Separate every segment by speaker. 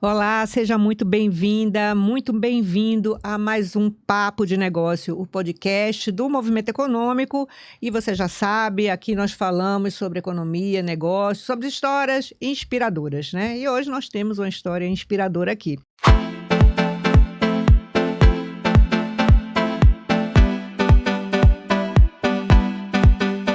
Speaker 1: Olá, seja muito bem-vinda, muito bem-vindo a mais um Papo de Negócio, o podcast do Movimento Econômico. E você já sabe, aqui nós falamos sobre economia, negócio, sobre histórias inspiradoras, né? E hoje nós temos uma história inspiradora aqui.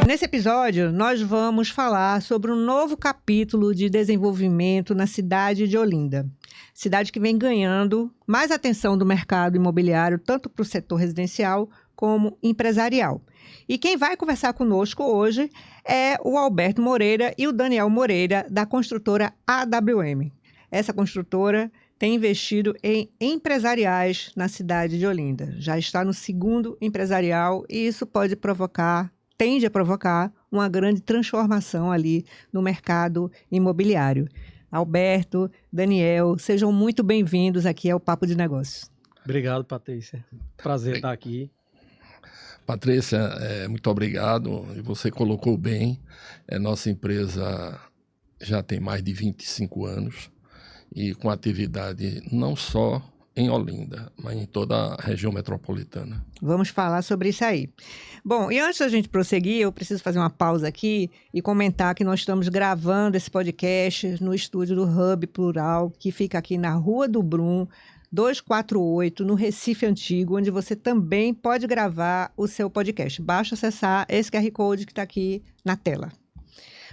Speaker 1: Nesse episódio, nós vamos falar sobre um novo capítulo de desenvolvimento na cidade de Olinda. Cidade que vem ganhando mais atenção do mercado imobiliário, tanto para o setor residencial como empresarial. E quem vai conversar conosco hoje é o Alberto Moreira e o Daniel Moreira, da construtora AWM. Essa construtora tem investido em empresariais na cidade de Olinda. Já está no segundo empresarial e isso tende a provocar uma grande transformação ali no mercado imobiliário. Alberto, Daniel, sejam muito bem-vindos aqui ao Papo de Negócios.
Speaker 2: Obrigado, Patrícia. Prazer estar aqui.
Speaker 3: Patrícia, muito obrigado. Você colocou bem. Nossa empresa já tem mais de 25 anos e com atividade não só em Olinda, mas em toda a região metropolitana.
Speaker 1: Vamos falar sobre isso aí. Bom, e antes da gente prosseguir, eu preciso fazer uma pausa aqui e comentar que nós estamos gravando esse podcast no estúdio do Hub Plural, que fica aqui na Rua do Brum, 248, no Recife Antigo, onde você também pode gravar o seu podcast. Basta acessar esse QR Code que está aqui na tela.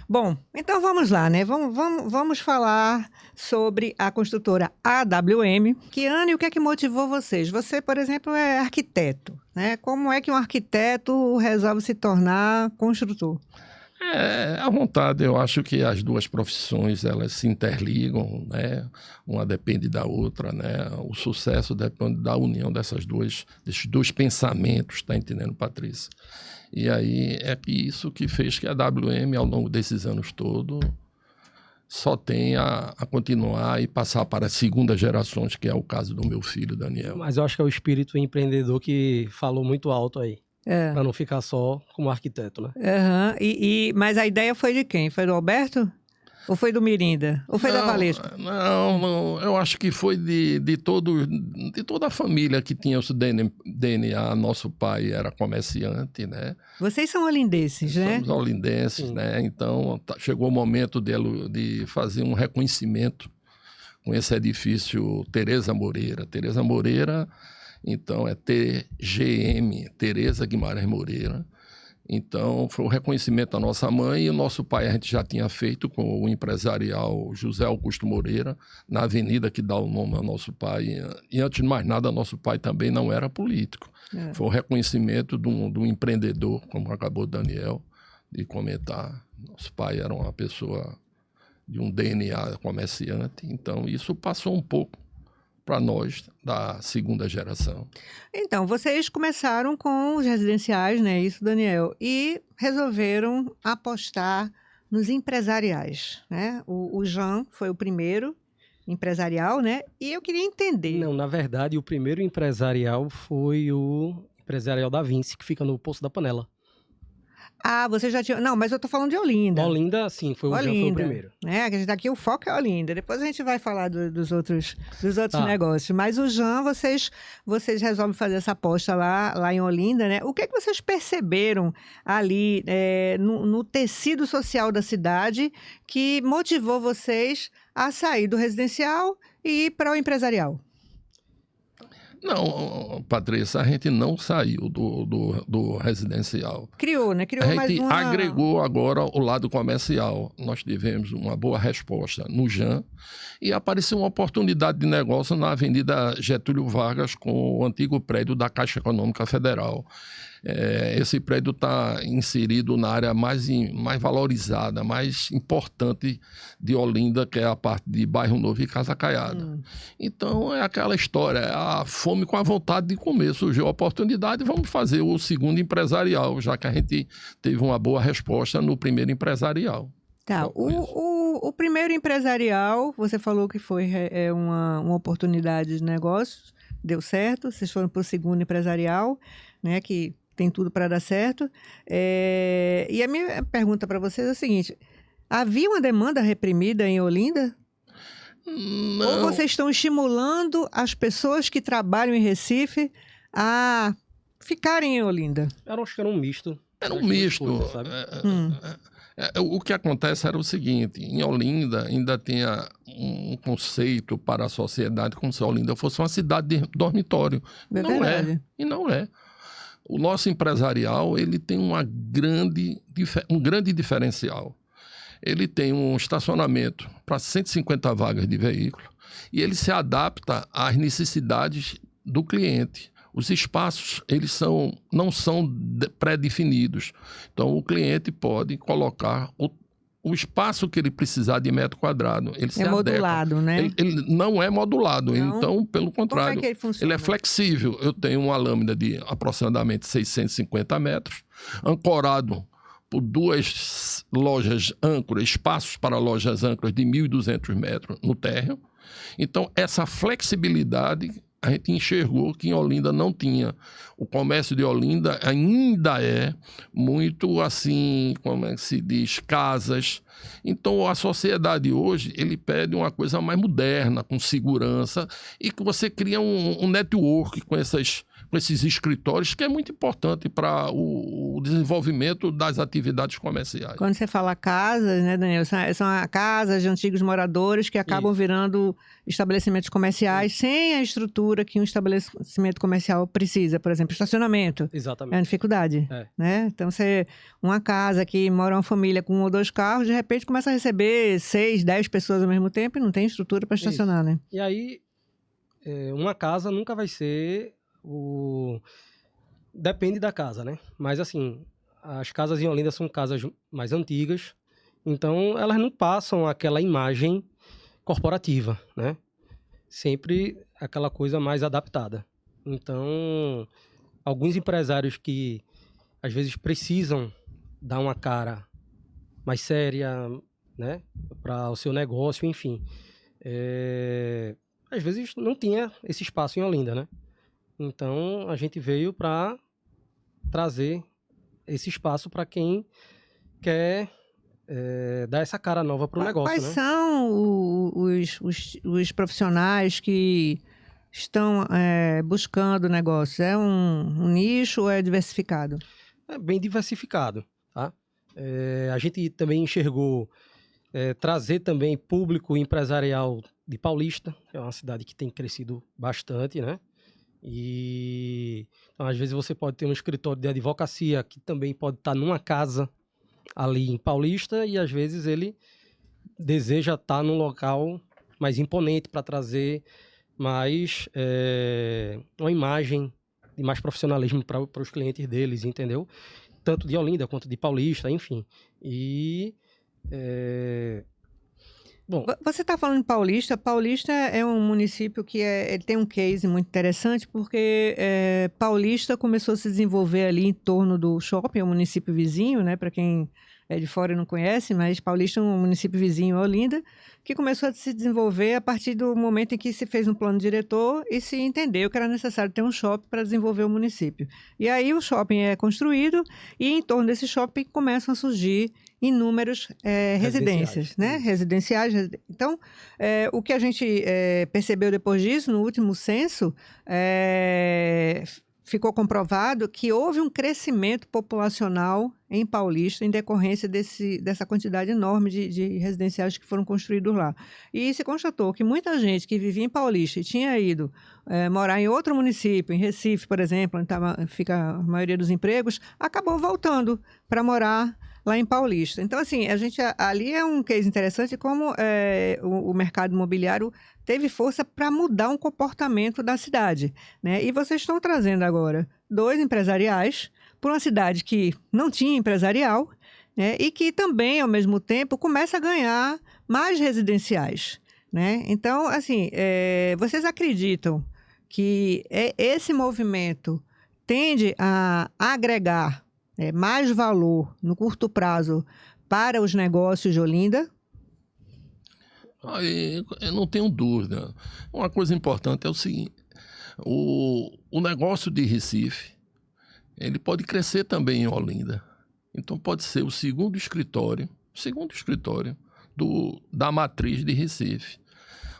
Speaker 1: Bom, então vamos lá, né? Vamos falar sobre a construtora AWM. Que ano e o que é que motivou vocês? Você, por exemplo, é arquiteto, né? Como é que um arquiteto resolve se tornar construtor?
Speaker 3: À vontade, eu acho que as duas profissões, elas se interligam, né? Uma depende da outra, né? O sucesso depende da união desses dois pensamentos, tá entendendo, Patrícia? E aí é isso que fez que a AWM, ao longo desses anos todos, só tenha a continuar e passar para as segundas gerações, que é o caso do meu filho, Daniel.
Speaker 2: Mas eu acho que é o espírito empreendedor que falou muito alto aí. Para não ficar só como arquiteto, né?
Speaker 1: Uhum. Mas a ideia foi de quem? Foi do Alberto? Ou foi do Mirinda? Ou foi da Valesca?
Speaker 3: Não, eu acho que foi de toda a família que tinha o seu DNA. Nosso pai era comerciante, né?
Speaker 1: Vocês são olindenses, né?
Speaker 3: Somos olindenses, sim, né? Então chegou o momento de fazer um reconhecimento com esse edifício Tereza Moreira. Tereza Moreira, então, é TGM, Tereza Guimarães Moreira. Então, foi um reconhecimento da nossa mãe e o nosso pai a gente já tinha feito com o empresarial José Augusto Moreira, na avenida que dá o nome ao nosso pai. E, antes de mais nada, nosso pai também não era político. Foi um reconhecimento de um empreendedor, como acabou o Daniel de comentar. Nosso pai era uma pessoa de um DNA comerciante, então isso passou um pouco para nós, da segunda geração.
Speaker 1: Então, vocês começaram com os residenciais, né? Isso, Daniel, e resolveram apostar nos empresariais, né? O Jean foi o primeiro empresarial, né? E eu queria entender...
Speaker 2: Não, na verdade, o primeiro empresarial foi o empresarial da Vinci, que fica no Poço da Panela.
Speaker 1: Ah, você já tinha... Não, mas eu tô falando de Olinda.
Speaker 2: Olinda, sim, Jean foi o primeiro.
Speaker 1: A gente aqui o foco é Olinda. Depois a gente vai falar dos outros negócios. Mas o Jean, vocês resolvem fazer essa aposta lá em Olinda, né? O que é que vocês perceberam ali no tecido social da cidade que motivou vocês a sair do residencial e ir para o empresarial?
Speaker 3: Não, Patrícia, a gente não saiu do residencial.
Speaker 1: Criou, né? Criou mais uma...
Speaker 3: A gente agregou agora o lado comercial. Nós tivemos uma boa resposta no Jean e apareceu uma oportunidade de negócio na Avenida Getúlio Vargas com o antigo prédio da Caixa Econômica Federal. Esse prédio está inserido na área mais valorizada, mais importante de Olinda, que é a parte de Bairro Novo e Casa Caiada. Então é aquela história, a fome com a vontade de comer. Surgiu a oportunidade, vamos fazer o segundo empresarial, já que a gente teve uma boa resposta no primeiro empresarial.
Speaker 1: Tá, o primeiro empresarial, você falou que foi uma oportunidade de negócios, deu certo, vocês foram para o segundo empresarial, né, que tem tudo para dar certo. E a minha pergunta para vocês é a seguinte: havia uma demanda reprimida em Olinda? Ou
Speaker 3: Não,
Speaker 1: vocês estão estimulando as pessoas que trabalham em Recife a ficarem em Olinda?
Speaker 2: Eu acho que era um misto.
Speaker 3: era um
Speaker 2: das duas
Speaker 3: misto.
Speaker 2: coisas, sabe?
Speaker 1: Hum.
Speaker 3: O que acontece era o seguinte: em Olinda ainda tinha um conceito para a sociedade como se Olinda fosse uma cidade de dormitório.
Speaker 1: É
Speaker 3: Não é.
Speaker 1: verdade.
Speaker 3: E não é. O nosso empresarial ele tem um grande diferencial. Ele tem um estacionamento para 150 vagas de veículo e ele se adapta às necessidades do cliente. Os espaços eles não são pré-definidos. Então, o cliente pode colocar o espaço que ele precisar de metro quadrado. Ele se
Speaker 1: É
Speaker 3: adequa.
Speaker 1: modulado, né?
Speaker 3: Ele não é modulado.
Speaker 1: Não?
Speaker 3: Então, pelo
Speaker 1: Como é
Speaker 3: contrário,
Speaker 1: que ele funciona?
Speaker 3: ele é flexível. Eu tenho uma lâmina de aproximadamente 650 metros, ancorado por duas lojas âncoras, espaços para lojas âncoras de 1.200 metros no térreo. Então, essa flexibilidade a gente enxergou que em Olinda não tinha. O comércio de Olinda ainda é muito assim, como é que se diz, casas. Então, a sociedade hoje, ele pede uma coisa mais moderna, com segurança, e que você cria um network com esses escritórios, que é muito importante para o desenvolvimento das atividades comerciais.
Speaker 1: Quando você fala casas, né, Daniel? São casas de antigos moradores que acabam virando estabelecimentos comerciais sem a estrutura que um estabelecimento comercial precisa. Por exemplo, estacionamento. É
Speaker 2: Exatamente.
Speaker 1: uma dificuldade.
Speaker 2: É.
Speaker 1: Né? Então, uma casa que mora uma família com 1 ou 2 carros, de repente começa a receber 6, 10 pessoas ao mesmo tempo e não tem estrutura para estacionar, né?
Speaker 2: E aí, uma casa nunca vai ser Depende da casa, né? Mas, assim, as casas em Olinda são casas mais antigas, então elas não passam aquela imagem corporativa, né? Sempre aquela coisa mais adaptada. Então, alguns empresários que, às vezes, precisam dar uma cara mais séria, né? Para o seu negócio, enfim. Às vezes, não tinha esse espaço em Olinda, né? Então, a gente veio para trazer esse espaço para quem quer dar essa cara nova para o negócio.
Speaker 1: Quais
Speaker 2: né?
Speaker 1: são os profissionais que estão buscando negócio? É um nicho ou é diversificado?
Speaker 2: É bem diversificado. Tá? A gente também enxergou trazer também público empresarial de Paulista, que é uma cidade que tem crescido bastante, né? E então, às vezes você pode ter um escritório de advocacia que também pode estar numa casa ali em Paulista e às vezes ele deseja estar num local mais imponente para trazer mais uma imagem de mais profissionalismo para os clientes deles, entendeu? Tanto de Olinda quanto de Paulista, enfim. E bom,
Speaker 1: você está falando de Paulista. Paulista é um município que ele tem um case muito interessante, porque Paulista começou a se desenvolver ali em torno do shopping, é um município vizinho, né? Para quem é de fora e não conhece, mas Paulista é um município vizinho a Olinda, que começou a se desenvolver a partir do momento em que se fez um plano diretor e se entendeu que era necessário ter um shopping para desenvolver o município. E aí o shopping é construído e em torno desse shopping começam a surgir inúmeras residências, né? Residenciais. Então, o que a gente percebeu depois disso, no último censo, ficou comprovado que houve um crescimento populacional em Paulista em decorrência dessa quantidade enorme de residenciais que foram construídos lá. E se constatou que muita gente que vivia em Paulista e tinha ido morar em outro município, em Recife, por exemplo, onde fica a maioria dos empregos, acabou voltando para morar lá em Paulista. Então, assim, ali é um case interessante como o mercado imobiliário teve força para mudar um comportamento da cidade, né? E vocês estão trazendo agora 2 empresariais para uma cidade que não tinha empresarial, né? E que também, ao mesmo tempo, começa a ganhar mais residenciais, né? Então, assim, vocês acreditam que esse movimento tende a agregar mais valor no curto prazo para os negócios de Olinda?
Speaker 3: Eu não tenho dúvida. Uma coisa importante é o seguinte: o negócio de Recife, ele pode crescer também em Olinda. Então pode ser o segundo escritório da matriz de Recife.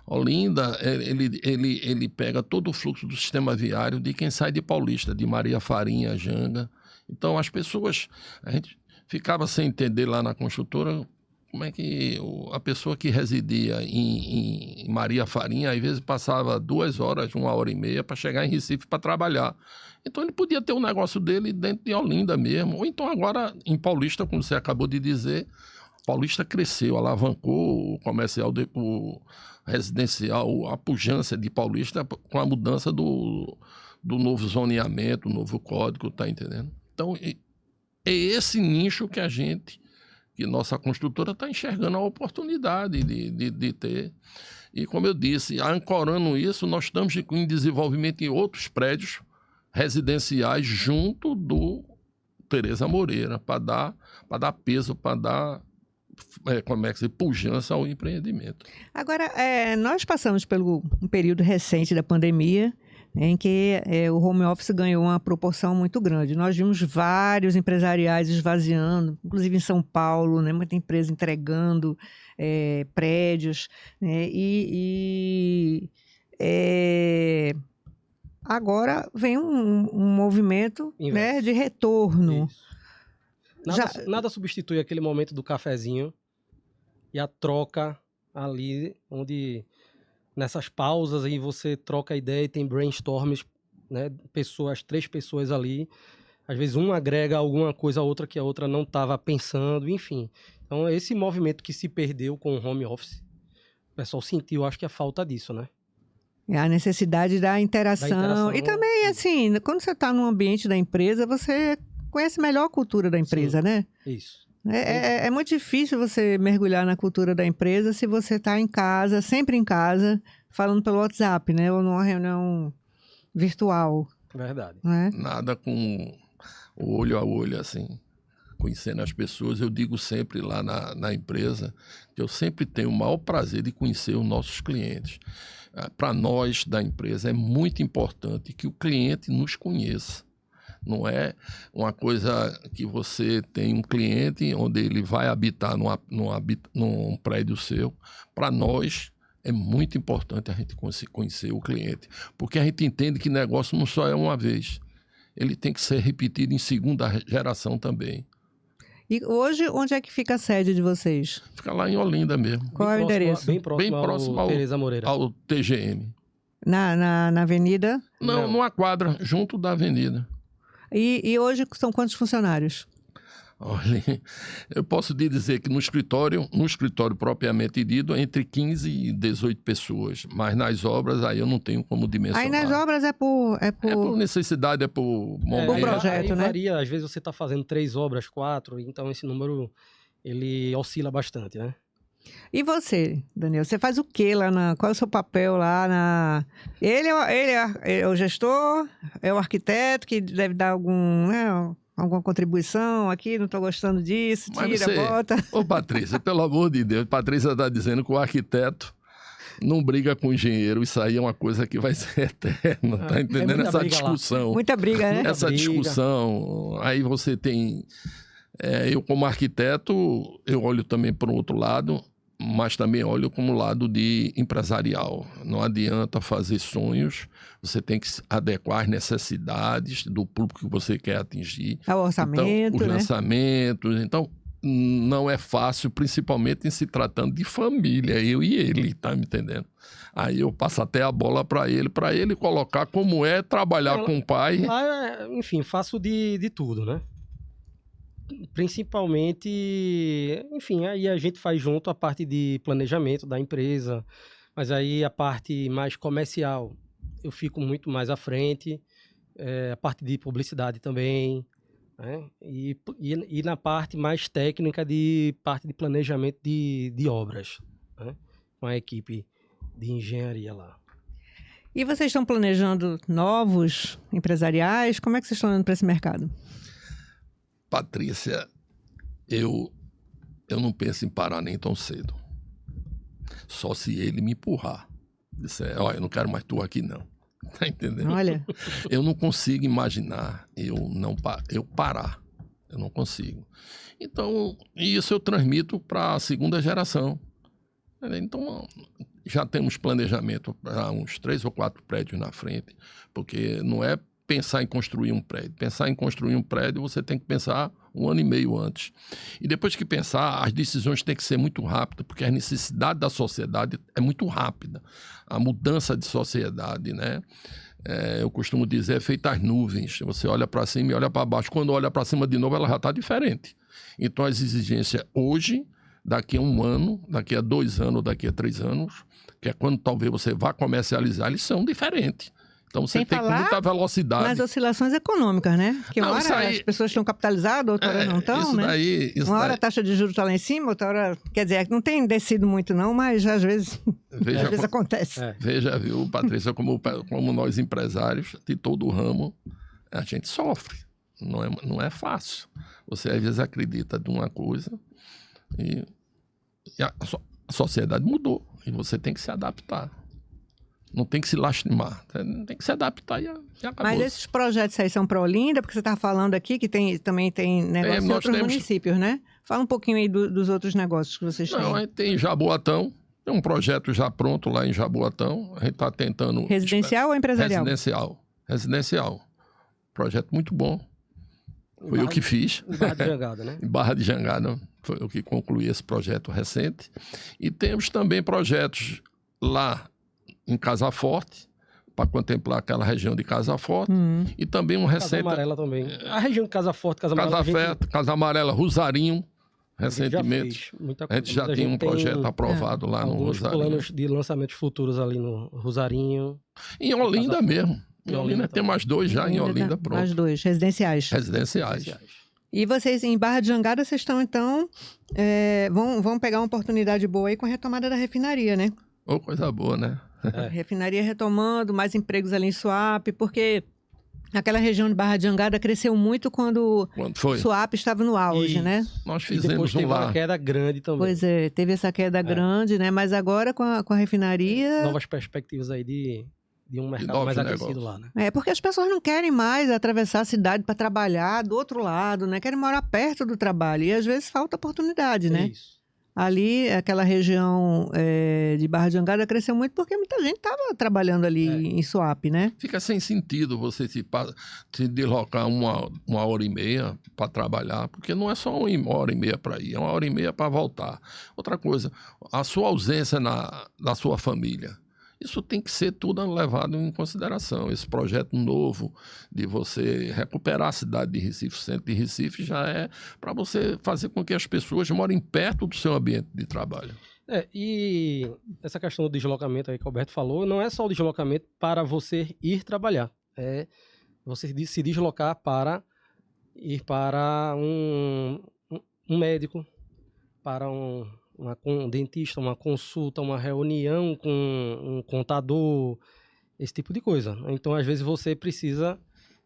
Speaker 3: Olinda, ele pega todo o fluxo do sistema viário de quem sai de Paulista, de Maria Farinha, Janga. Então, as pessoas... A gente ficava sem entender lá na construtora como é que a pessoa que residia em Maria Farinha, às vezes passava 2 horas, 1h30 para chegar em Recife para trabalhar. Então, ele podia ter o negócio dele dentro de Olinda mesmo. Ou então, agora, em Paulista, como você acabou de dizer, Paulista cresceu, alavancou o comercial, o residencial, a pujança de Paulista com a mudança do novo zoneamento, do novo código, tá entendendo? Então, é esse nicho que nossa construtora está enxergando a oportunidade de ter. E, como eu disse, ancorando isso, nós estamos em desenvolvimento em outros prédios residenciais junto do Tereza Moreira, para dar peso, para dar pujança ao empreendimento.
Speaker 1: Agora, nós passamos pelo um período recente da pandemia, em que o home office ganhou uma proporção muito grande. Nós vimos vários empresariais esvaziando, inclusive em São Paulo, né, muita empresa entregando prédios, né, agora vem um movimento, né, de retorno.
Speaker 2: Isso. Nada substitui aquele momento do cafezinho e a troca ali, onde nessas pausas aí você troca ideia e tem brainstorms, né? 3 pessoas ali. Às vezes uma agrega alguma coisa a outra que a outra não estava pensando, enfim. Então, esse movimento que se perdeu com o home office, o pessoal sentiu, acho que a falta disso, né?
Speaker 1: A necessidade da interação. E também, assim, quando você está no ambiente da empresa, você conhece melhor a cultura da empresa,
Speaker 2: sim,
Speaker 1: né?
Speaker 2: Isso.
Speaker 1: É muito difícil você mergulhar na cultura da empresa se você está em casa, sempre em casa, falando pelo WhatsApp, né? Ou numa reunião virtual.
Speaker 2: Verdade.
Speaker 1: Né?
Speaker 3: Nada com o olho a olho, assim, conhecendo as pessoas. Eu digo sempre lá na empresa que eu sempre tenho o maior prazer de conhecer os nossos clientes. Para nós da empresa é muito importante que o cliente nos conheça. Não é uma coisa que você tem um cliente onde ele vai habitar num prédio seu. Para nós, é muito importante a gente conhecer o cliente, porque a gente entende que negócio não só é uma vez. Ele tem que ser repetido em segunda geração também.
Speaker 1: E hoje, onde é que fica a sede de vocês?
Speaker 3: Fica lá em Olinda mesmo.
Speaker 1: Qual é o endereço?
Speaker 2: Bem próximo ao Tereza Moreira.
Speaker 3: Ao TGM.
Speaker 1: Na avenida?
Speaker 3: Não, numa quadra, junto da avenida.
Speaker 1: E hoje são quantos funcionários?
Speaker 3: Olha, eu posso lhe dizer que no escritório propriamente dito, entre 15 e 18 pessoas. Mas nas obras, aí eu não tenho como dimensionar.
Speaker 1: Aí nas obras é por
Speaker 3: necessidade, é por momento.
Speaker 1: Por projeto, né?
Speaker 2: Varia, às vezes você está fazendo 3 obras, 4, então esse número, ele oscila bastante, né?
Speaker 1: E você, Daniel? Você faz o quê lá qual é o seu papel lá na... Ele é o gestor, é o arquiteto que deve dar alguma contribuição aqui, não estou gostando disso, bota.
Speaker 3: Ô, Patrícia, pelo amor de Deus, Patrícia está dizendo que o arquiteto não briga com o engenheiro, isso aí é uma coisa que vai ser eterna, tá entendendo? Essa discussão.
Speaker 1: Lá. Muita briga, né?
Speaker 3: Essa discussão, aí você tem... eu como arquiteto, eu olho também para o outro lado, mas também olho como lado de empresarial. Não adianta fazer sonhos, você tem que adequar às necessidades do público que você quer atingir.
Speaker 1: O orçamento,
Speaker 3: então, os
Speaker 1: né?
Speaker 3: lançamentos. Então, não é fácil, principalmente em se tratando de família, eu e ele, tá me entendendo? Aí eu passo até a bola para ele colocar como é trabalhar com o pai.
Speaker 2: Enfim, faço de tudo, né? Principalmente, enfim, aí a gente faz junto a parte de planejamento da empresa, mas aí a parte mais comercial eu fico muito mais à frente, a parte de publicidade também, né? E na parte mais técnica de parte de planejamento de obras, né? Com a equipe de engenharia lá.
Speaker 1: E vocês estão planejando novos empresariais? Como é que vocês estão olhando para esse mercado?
Speaker 3: Patrícia, eu não penso em parar nem tão cedo. Só se ele me empurrar. Disser, olha, eu não quero mais tu aqui não. Tá entendendo?
Speaker 1: Olha.
Speaker 3: Eu não consigo imaginar eu parar. Eu não consigo. Então, isso eu transmito para a segunda geração. Então, já temos planejamento para uns 3 ou 4 prédios na frente, porque não é pensar em construir um prédio. Pensar em construir um prédio, você tem que pensar 1 ano e meio antes. E depois que pensar, as decisões têm que ser muito rápidas, porque a necessidade da sociedade é muito rápida. A mudança de sociedade, né? Eu costumo dizer, é feita às nuvens. Você olha para cima e olha para baixo. Quando olha para cima de novo, ela já está diferente. Então, as exigências hoje, daqui a 1 ano, daqui a 2 anos, daqui a 3 anos, que é quando talvez você vá comercializar, eles são diferentes. Então, você tem muita velocidade.
Speaker 1: Nas oscilações econômicas, né? Que uma hora as pessoas estão capitalizadas, outra hora não estão, né? Uma hora a taxa de juros está lá em cima, outra hora... Quer dizer, não tem descido muito não, mas às vezes, acontece.
Speaker 3: Veja, viu, Patrícia, como nós empresários de todo o ramo, a gente sofre. Não é fácil. Você às vezes acredita de uma coisa e a sociedade mudou e você tem que se adaptar. Não tem que se lastimar, tem que se adaptar e acabou.
Speaker 1: Mas esses projetos aí são para Olinda, porque você está falando aqui que também tem negócios em outros municípios, né? Fala um pouquinho aí dos outros negócios que vocês têm.
Speaker 3: Não, a gente tem Jaboatão, tem um projeto já pronto lá em Jaboatão, a gente está tentando...
Speaker 1: Residencial ou empresarial?
Speaker 3: Residencial. Projeto muito bom. Foi eu que fiz.
Speaker 2: Em Barra de Jangada, né?
Speaker 3: Em Barra de Jangada, foi eu que concluí esse projeto recente. E temos também projetos lá em Casa Forte, para contemplar aquela região de Casa Forte. E também um recente...
Speaker 2: Casa Amarela também. A região de Casa Forte, Casa Amarela...
Speaker 3: Casa Amarela, Rosarinho, recentemente. A gente já tem um projeto aprovado lá no Rosarinho.
Speaker 2: Planos de lançamentos futuros ali no Rosarinho.
Speaker 3: Em Olinda mesmo. Em Olinda tem mais 2 já, em Olinda pronto.
Speaker 1: Mais 2, residenciais. E vocês, em Barra de Jangada, vocês estão, então, vão pegar uma oportunidade boa aí com a retomada da refinaria, né?
Speaker 3: Coisa boa, né?
Speaker 1: Refinaria retomando, mais empregos ali em Suape, porque aquela região de Barra de Jangada cresceu muito quando Suape estava no auge, né?
Speaker 3: Nós fizemos
Speaker 2: depois teve uma queda grande também.
Speaker 1: Pois é, teve essa queda grande, né? Mas agora com a refinaria...
Speaker 2: Novas perspectivas aí de um mercado mais aquecido lá, né?
Speaker 1: Porque as pessoas não querem mais atravessar a cidade para trabalhar do outro lado, né? Querem morar perto do trabalho e às vezes falta oportunidade, né?
Speaker 2: Isso.
Speaker 1: Ali, aquela região de Barra de Jangada cresceu muito porque muita gente estava trabalhando ali em Suape, né?
Speaker 3: Fica sem sentido você se deslocar 1h30 para trabalhar, porque não é só 1h30 para ir, é 1h30 para voltar. Outra coisa, a sua ausência na sua família. Isso tem que ser tudo levado em consideração. Esse projeto novo de você recuperar a cidade de Recife, o centro de Recife, já é para você fazer com que as pessoas morem perto do seu ambiente de trabalho.
Speaker 2: E essa questão do deslocamento aí que o Alberto falou, não é só o deslocamento para você ir trabalhar. É você se deslocar para ir para um médico, para um dentista, uma consulta, uma reunião com um contador, esse tipo de coisa. Então, às vezes, você precisa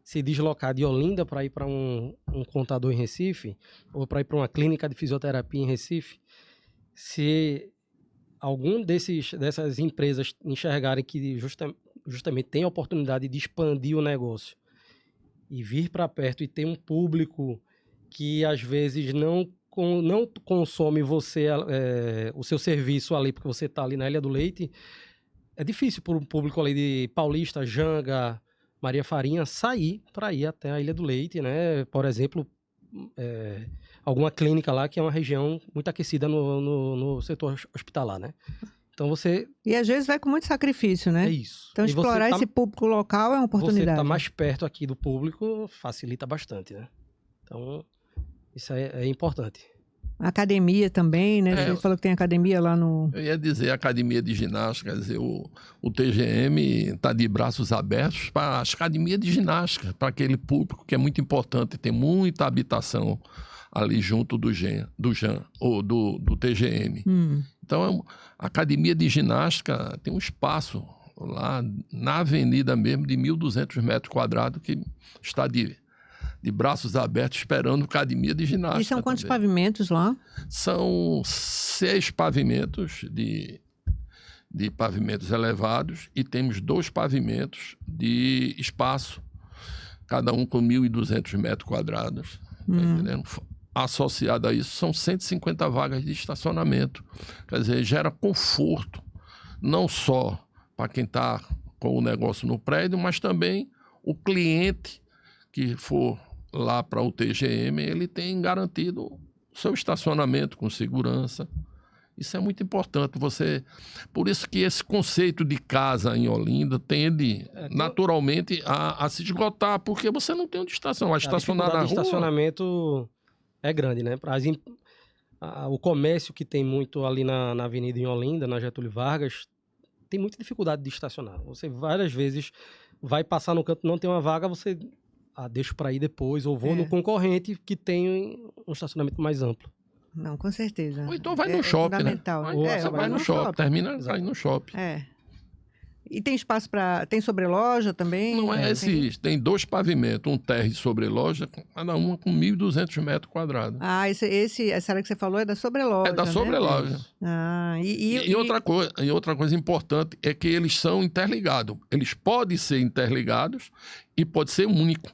Speaker 2: se deslocar de Olinda para ir para um contador em Recife, ou para ir para uma clínica de fisioterapia em Recife. Se algum dessas empresas enxergarem que justamente tem a oportunidade de expandir o negócio e vir para perto e ter um público que, às vezes, não consome o seu serviço ali, porque você está ali na Ilha do Leite, é difícil para um público ali de Paulista, Janga, Maria Farinha, sair para ir até a Ilha do Leite, né? Por exemplo, alguma clínica lá que é uma região muito aquecida no setor hospitalar, né? Então você...
Speaker 1: E às vezes vai com muito sacrifício, né?
Speaker 2: É isso.
Speaker 1: Então explorar esse público local é uma oportunidade.
Speaker 2: Você está mais perto aqui do público facilita bastante, né? Então... Isso é importante.
Speaker 1: Academia também, né? Você falou que tem academia lá no...
Speaker 3: Eu ia dizer academia de ginástica, quer dizer, o TGM está de braços abertos para as academias de ginástica, para aquele público que é muito importante, tem muita habitação ali junto do GEN, ou do TGM. Então, a academia de ginástica tem um espaço lá na avenida mesmo de 1.200 metros quadrados que está de braços abertos, esperando academia de ginástica.
Speaker 1: E são quantos pavimentos lá?
Speaker 3: São 6 pavimentos de pavimentos elevados e temos 2 pavimentos de espaço, cada um com 1.200 metros quadrados. Tá entendendo? Associado a isso, são 150 vagas de estacionamento. Quer dizer, gera conforto não só para quem está com o negócio no prédio, mas também o cliente que for lá para o TGM, ele tem garantido o seu estacionamento com segurança. Isso é muito importante. Por isso que esse conceito de casa em Olinda tende naturalmente a se esgotar, porque você não tem onde estacionar. Vai estacionar na rua.
Speaker 2: O estacionamento é grande, né? O comércio que tem muito ali na avenida em Olinda, na Getúlio Vargas, tem muita dificuldade de estacionar. Você várias vezes vai passar no canto, não tem uma vaga, você deixa para ir depois, ou vou no concorrente que tem um estacionamento mais amplo.
Speaker 1: Não, com certeza.
Speaker 3: Ou então vai no shopping, né? Você vai no shopping, termina aí no shopping.
Speaker 1: E tem espaço para... Tem sobreloja também?
Speaker 3: Não é tem 2 pavimentos, um térreo e sobreloja, cada uma com 1.200 metros quadrados.
Speaker 1: Essa área que você falou é da sobreloja,
Speaker 3: É da sobreloja.
Speaker 1: Né?
Speaker 3: E outra coisa importante é que eles são interligados. Eles podem ser interligados e pode ser único.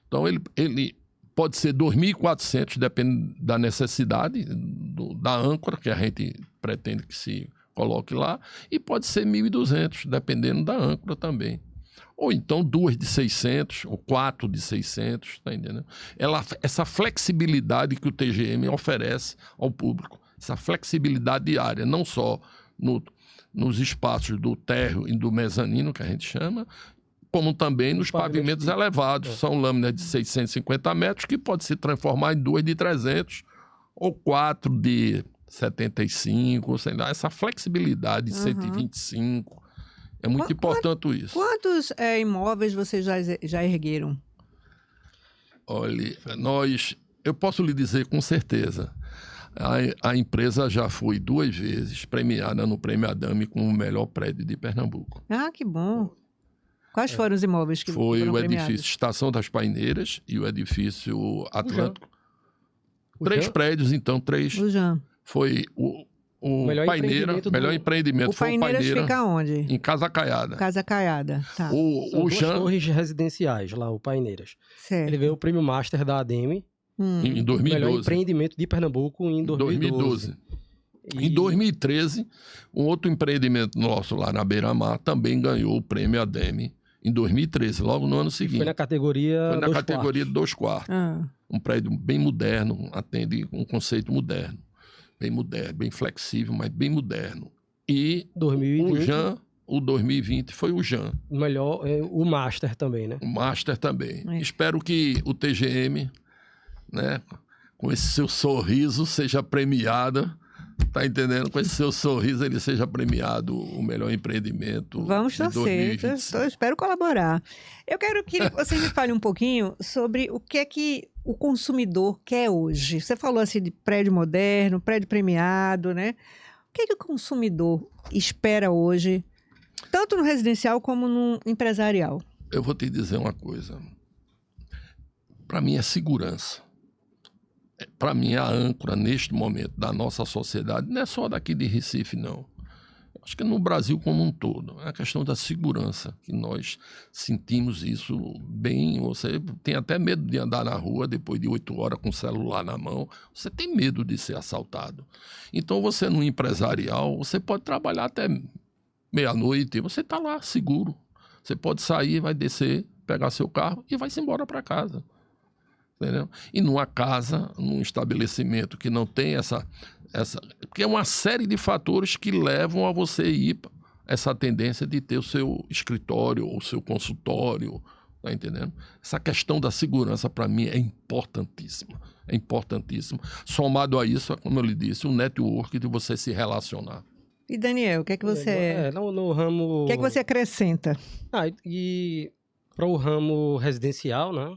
Speaker 3: Então, ele pode ser 2.400, depende da necessidade da âncora, que a gente pretende que se coloque lá, e pode ser 1.200, dependendo da âncora também. Ou então 2 de 600, ou 4 de 600, tá entendendo? Essa flexibilidade que o TGM oferece ao público, essa flexibilidade diária, não só nos espaços do térreo e do mezanino, que a gente chama, como também nos pavimentos elevados. São lâminas de 650 metros que pode se transformar em 2 de 300 ou 4 de 75, sei lá, essa flexibilidade de 125. É muito importante isso.
Speaker 1: Quantos imóveis vocês já ergueram?
Speaker 3: Olha, eu posso lhe dizer com certeza, a empresa já foi 2 vezes premiada no Prêmio Adame como o melhor prédio de Pernambuco.
Speaker 1: Ah, que bom. Quais foram os imóveis que foram premiados? Foi
Speaker 3: o edifício Estação das Paineiras e o edifício Atlântico. 3 prédios, então, 3.
Speaker 1: O Jean.
Speaker 3: Foi o
Speaker 2: melhor
Speaker 3: empreendimento.
Speaker 1: O Paineiras fica onde?
Speaker 3: Em Casa Caiada.
Speaker 1: Casa Caiada, tá.
Speaker 2: O Jean... torres residenciais lá, o Paineiras.
Speaker 1: Certo.
Speaker 2: Ele ganhou o prêmio Master da ADEME.
Speaker 3: Em 2012.
Speaker 2: Melhor empreendimento de Pernambuco em 2012.
Speaker 3: Em 2013, um outro empreendimento nosso lá na Beira-Mar também ganhou o prêmio ADEME em 2013, logo no ano seguinte.
Speaker 2: Foi na categoria
Speaker 3: 2 quartos. Um prédio bem moderno, atende um conceito moderno. Bem moderno, bem flexível, mas bem moderno. E
Speaker 2: 2020,
Speaker 3: o 2020 foi o Jean.
Speaker 2: Melhor, o Master também, né?
Speaker 3: O Master também. Espero que o TGM, né, com esse seu sorriso, seja premiado. Tá entendendo? Com esse seu sorriso, ele seja premiado o melhor empreendimento.
Speaker 1: Vamos torcer, espero colaborar. Eu queria que você me fale um pouquinho sobre o que é que o consumidor quer hoje. Você falou assim de prédio moderno, prédio premiado, né? O que é que o consumidor espera hoje, tanto no residencial como no empresarial?
Speaker 3: Eu vou te dizer uma coisa. Para mim é segurança. Para mim, a âncora, neste momento, da nossa sociedade, não é só daqui de Recife, não. Acho que é no Brasil como um todo. É a questão da segurança, que nós sentimos isso bem. Você tem até medo de andar na rua depois de 8 horas com o celular na mão. Você tem medo de ser assaltado. Então, você no empresarial, você pode trabalhar até meia-noite, você está lá seguro. Você pode sair, vai descer, pegar seu carro e vai-se embora para casa. Entendeu? E numa casa, num estabelecimento que não tem essa... Porque é uma série de fatores que levam a você ir essa tendência de ter o seu escritório ou o seu consultório, tá entendendo? Essa questão da segurança, para mim, é importantíssima. É importantíssima. Somado a isso, como eu lhe disse, o network de você se relacionar.
Speaker 1: E, Daniel, o que é que você...
Speaker 2: no ramo...
Speaker 1: O que é que você acrescenta?
Speaker 2: E para o ramo residencial, né?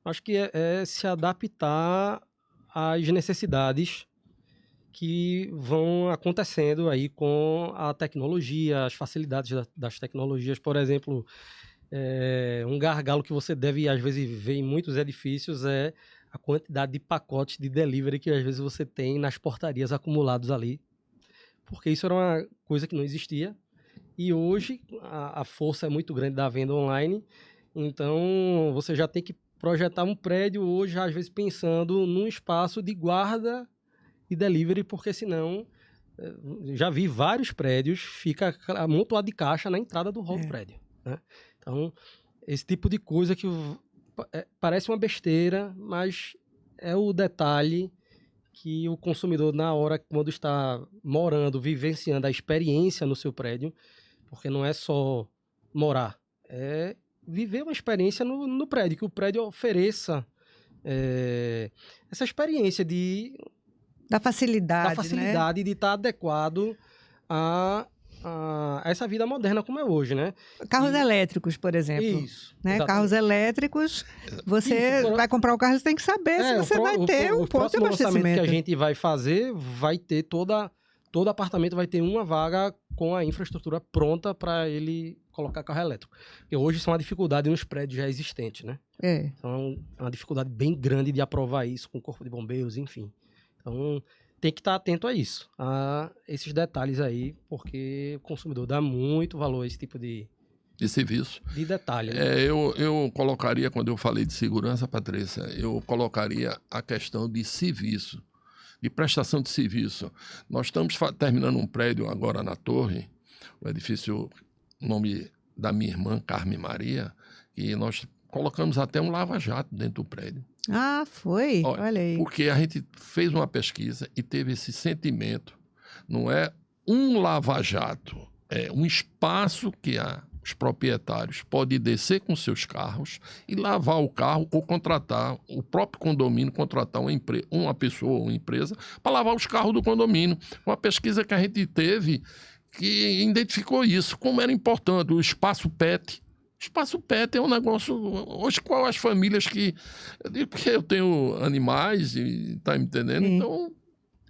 Speaker 2: Acho que é se adaptar às necessidades que vão acontecendo aí com a tecnologia, as facilidades das tecnologias. Por exemplo, um gargalo que você deve, às vezes, ver em muitos edifícios é a quantidade de pacotes de delivery que, às vezes, você tem nas portarias acumulados ali. Porque isso era uma coisa que não existia. E hoje, a força é muito grande da venda online. Então, você já tem que projetar um prédio hoje, às vezes pensando num espaço de guarda e delivery, porque senão já vi vários prédios, fica amontoado de caixa na entrada do hall do prédio, né? Então, esse tipo de coisa que parece uma besteira, mas é o detalhe que o consumidor, na hora, quando está morando, vivenciando a experiência no seu prédio, porque não é só morar, é viver uma experiência no prédio, que o prédio ofereça essa experiência
Speaker 1: Da facilidade, né?
Speaker 2: de estar adequado a essa vida moderna como é hoje, né?
Speaker 1: Carros elétricos, por exemplo.
Speaker 2: Isso.
Speaker 1: Né?
Speaker 2: Exatamente.
Speaker 1: Carros elétricos, você vai comprar o carro, você tem que saber se você vai ter um ponto de
Speaker 2: próximo lançamento
Speaker 1: abastecimento.
Speaker 2: que a gente vai fazer, vai ter todo apartamento vai ter uma vaga com a infraestrutura pronta para ele colocar carro elétrico. Porque hoje isso é uma dificuldade nos prédios já existentes, né? Então, é uma dificuldade bem grande de aprovar isso com o corpo de bombeiros, enfim. Então, tem que estar atento a isso, a esses detalhes aí, porque o consumidor dá muito valor a esse tipo de
Speaker 3: serviço.
Speaker 2: De detalhe. Né?
Speaker 3: Eu colocaria, quando eu falei de segurança, Patrícia, eu colocaria a questão de serviço, de prestação de serviço. Nós estamos terminando um prédio agora na Torre, o edifício, nome da minha irmã, Carmen Maria, e nós colocamos até um lava-jato dentro do prédio.
Speaker 1: Ah, foi? Olha aí.
Speaker 3: Porque a gente fez uma pesquisa e teve esse sentimento. Não é um lava-jato, é um espaço que os proprietários podem descer com seus carros e lavar o carro ou contratar, o próprio condomínio contratar uma pessoa ou uma empresa para lavar os carros do condomínio. Uma pesquisa que a gente teve que identificou isso, como era importante o espaço PET. Espaço PET é um negócio... Hoje, qual as famílias que... Porque eu tenho animais, tá me entendendo?
Speaker 1: Sim.
Speaker 3: Então,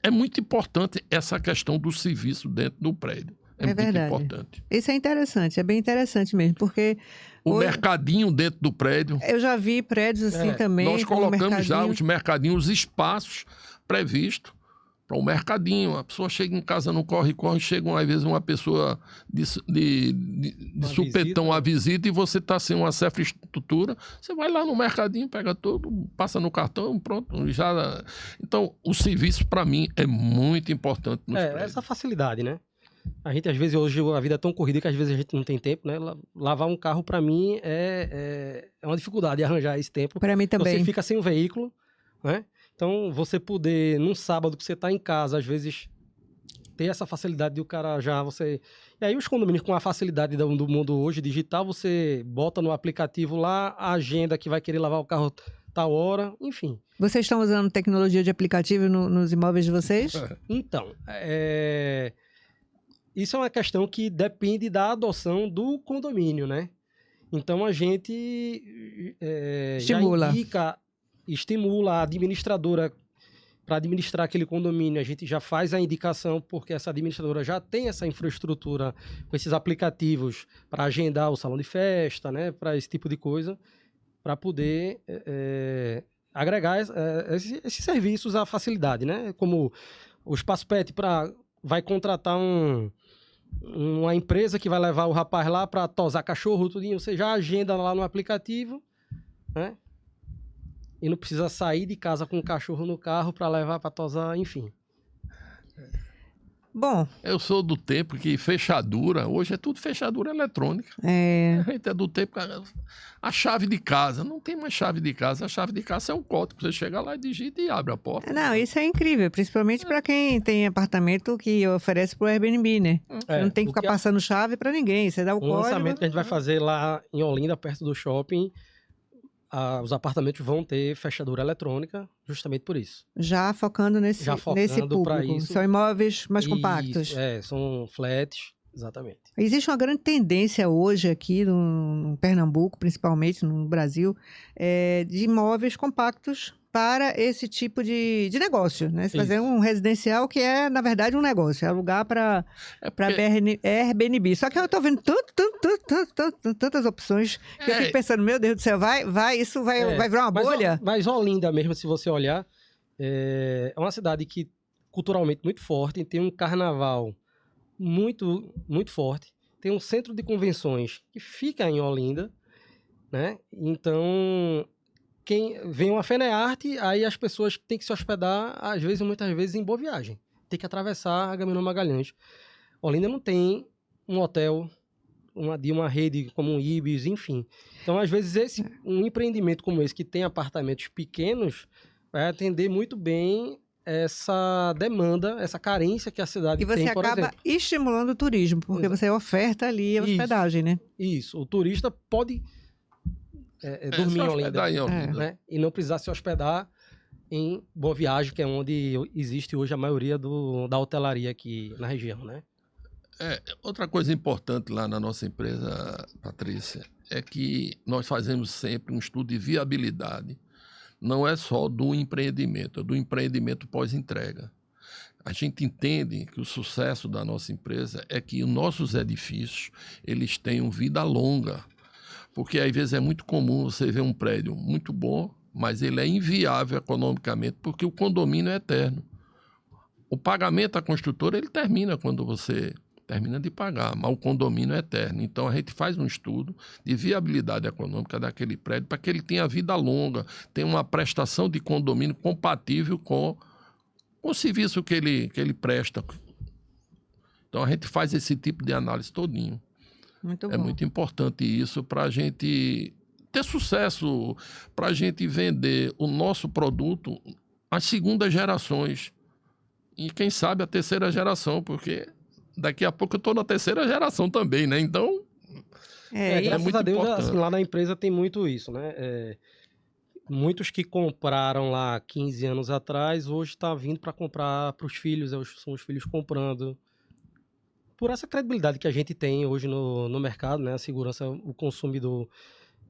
Speaker 3: é muito importante essa questão do serviço dentro do prédio. É muito
Speaker 1: verdade.
Speaker 3: importante.
Speaker 1: Isso é interessante, é bem interessante mesmo, porque...
Speaker 3: O mercadinho dentro do prédio.
Speaker 1: Eu já vi prédios assim também.
Speaker 3: Nós colocamos já os mercadinhos, os espaços previstos para o mercadinho. A pessoa chega em casa, não corre, chega às vezes uma pessoa de supetão à visita e você está sem uma certa estrutura, você vai lá no mercadinho, pega tudo, passa no cartão, pronto, já... Então, o serviço, para mim, é muito importante nos prédios.
Speaker 2: Essa facilidade, né? A gente, às vezes, hoje a vida é tão corrida que às vezes a gente não tem tempo, né? Lavar um carro, para mim, é uma dificuldade arranjar esse tempo.
Speaker 1: Para mim também.
Speaker 2: Você fica sem o veículo, né? Então, você poder, num sábado que você está em casa, às vezes, ter essa facilidade de o cara já, você... E aí, os condomínios, com a facilidade do mundo hoje digital, você bota no aplicativo lá a agenda que vai querer lavar o carro tal hora, enfim.
Speaker 1: Vocês estão usando tecnologia de aplicativo nos imóveis de vocês?
Speaker 2: Então, isso é uma questão que depende da adoção do condomínio, né? Então, a gente estimula a administradora para administrar aquele condomínio. A gente já faz a indicação, porque essa administradora já tem essa infraestrutura com esses aplicativos para agendar o salão de festa, né? Para esse tipo de coisa, para poder agregar esses serviços à facilidade, né? Como o Espaço PET vai contratar uma empresa que vai levar o rapaz lá para tosar cachorro, tudinho, você já agenda lá no aplicativo, né? E não precisa sair de casa com o cachorro no carro para levar para tosar, enfim.
Speaker 1: Bom.
Speaker 3: Eu sou do tempo que fechadura, hoje é tudo fechadura eletrônica. A gente é do tempo a chave de casa, não tem mais chave de casa, a chave de casa é um código, você chega lá e digita e abre a porta.
Speaker 1: Não, isso é incrível, principalmente para quem tem apartamento que oferece para o Airbnb, né? Não tem que ficar passando chave para ninguém, você dá o código.
Speaker 2: Lançamento que a gente vai fazer lá em Olinda, perto do shopping, os apartamentos vão ter fechadura eletrônica, justamente por isso.
Speaker 1: Já focando nesse público. São imóveis mais compactos.
Speaker 2: São flats, exatamente.
Speaker 1: Existe uma grande tendência hoje aqui no Pernambuco, principalmente no Brasil, de imóveis compactos para esse tipo de negócio, né? Você fazer um residencial que é, na verdade, um negócio, é lugar para Airbnb. Só que eu estou vendo tantas opções que eu fico pensando, meu Deus do céu, isso vai virar uma bolha?
Speaker 2: Mas Olinda mesmo, se você olhar, é uma cidade que culturalmente muito forte, tem um carnaval muito, muito forte, tem um centro de convenções que fica em Olinda, né? Então... Vem uma FENEARTE, aí as pessoas têm que se hospedar, muitas vezes, em Boa Viagem. ter que atravessar Agamenon Magalhães. Olinda não tem um hotel, de uma rede como um Ibis, enfim. Então, às vezes, um empreendimento como esse, que tem apartamentos pequenos, vai atender muito bem essa demanda, essa carência que a cidade tem, por exemplo.
Speaker 1: E você acaba estimulando o turismo, porque você oferta ali a hospedagem, né?
Speaker 2: Isso. O turista pode dormir em Olinda, né? E não precisar se hospedar em Boa Viagem, que é onde existe hoje a maioria da hotelaria aqui na região, né?
Speaker 3: Outra coisa importante lá na nossa empresa, Patrícia, é que nós fazemos sempre um estudo de viabilidade. Não é só do empreendimento, é do empreendimento pós-entrega. A gente entende que o sucesso da nossa empresa é que os nossos edifícios eles tenham vida longa. Porque às vezes é muito comum você ver um prédio muito bom, mas ele é inviável economicamente porque o condomínio é eterno. O pagamento à construtora ele termina quando você termina de pagar, mas o condomínio é eterno. Então, a gente faz um estudo de viabilidade econômica daquele prédio para que ele tenha vida longa, tenha uma prestação de condomínio compatível com o serviço que ele presta. Então, a gente faz esse tipo de análise todinho.
Speaker 1: Muito bom.
Speaker 3: É muito importante isso para a gente ter sucesso, para a gente vender o nosso produto às segundas gerações e, quem sabe, a terceira geração, porque daqui a pouco eu estou na terceira geração também, né? Então,
Speaker 2: graças
Speaker 3: muito
Speaker 2: a Deus,
Speaker 3: importante.
Speaker 2: assim, lá na empresa tem muito isso, né? Muitos que compraram lá 15 anos atrás, hoje está vindo para comprar para os filhos, são os filhos comprando. Por essa credibilidade que a gente tem hoje no mercado, né? A segurança, o consumidor.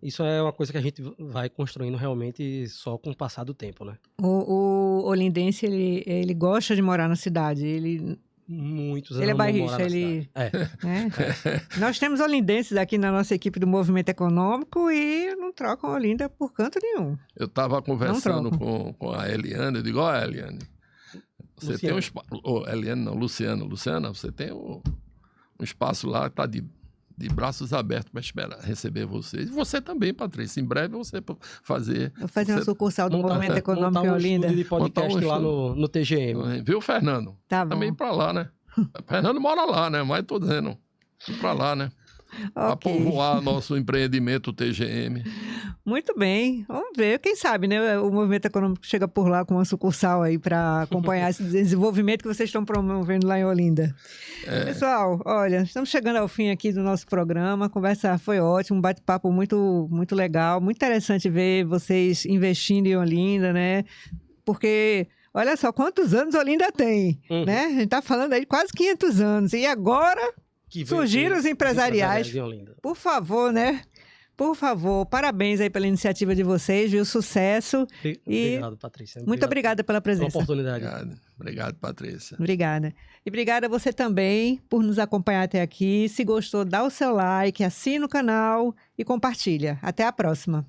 Speaker 2: Isso é uma coisa que a gente vai construindo realmente só com o passar do tempo, né?
Speaker 1: O olindense, ele gosta de morar na cidade,
Speaker 2: Muitos
Speaker 1: ele é bairrista, Nós temos olindenses aqui na nossa equipe do Movimento Econômico e não trocam Olinda por canto nenhum.
Speaker 3: Eu estava conversando com a Eliane, eu digo, Eliane, você
Speaker 2: Luciana.
Speaker 3: tem um espaço... Eliane não, Luciana, você tem um espaço lá que está de braços abertos para receber vocês. E você também, Patrícia, em breve você fazer...
Speaker 1: Eu vou fazer uma sucursal do Movimento Econômico em Olinda.
Speaker 2: De podcast lá no TGM.
Speaker 3: Viu, Fernando?
Speaker 1: Tá bom.
Speaker 3: Também para lá, né? Fernando mora lá, né? Mas tô dizendo, para lá, né? Para povoar nosso empreendimento TGM.
Speaker 1: Muito bem, vamos ver. Quem sabe, né? O Movimento Econômico chega por lá com uma sucursal aí para acompanhar esse desenvolvimento que vocês estão promovendo lá em Olinda. Pessoal, olha, estamos chegando ao fim aqui do nosso programa. A conversa foi ótima, um bate-papo muito, muito legal. Muito interessante ver vocês investindo em Olinda, né? Porque... olha só quantos anos Olinda tem, né? A gente está falando aí de quase 500 anos. E agora surgiram os empresariais. Por favor, né? Por favor, parabéns aí pela iniciativa de vocês, viu? Sucesso.
Speaker 2: Obrigado, Patrícia.
Speaker 1: Muito obrigada pela presença.
Speaker 2: Pela oportunidade.
Speaker 3: Obrigado, Patrícia.
Speaker 1: Obrigada. E obrigada a você também por nos acompanhar até aqui. Se gostou, dá o seu like, assina o canal e compartilha. Até a próxima.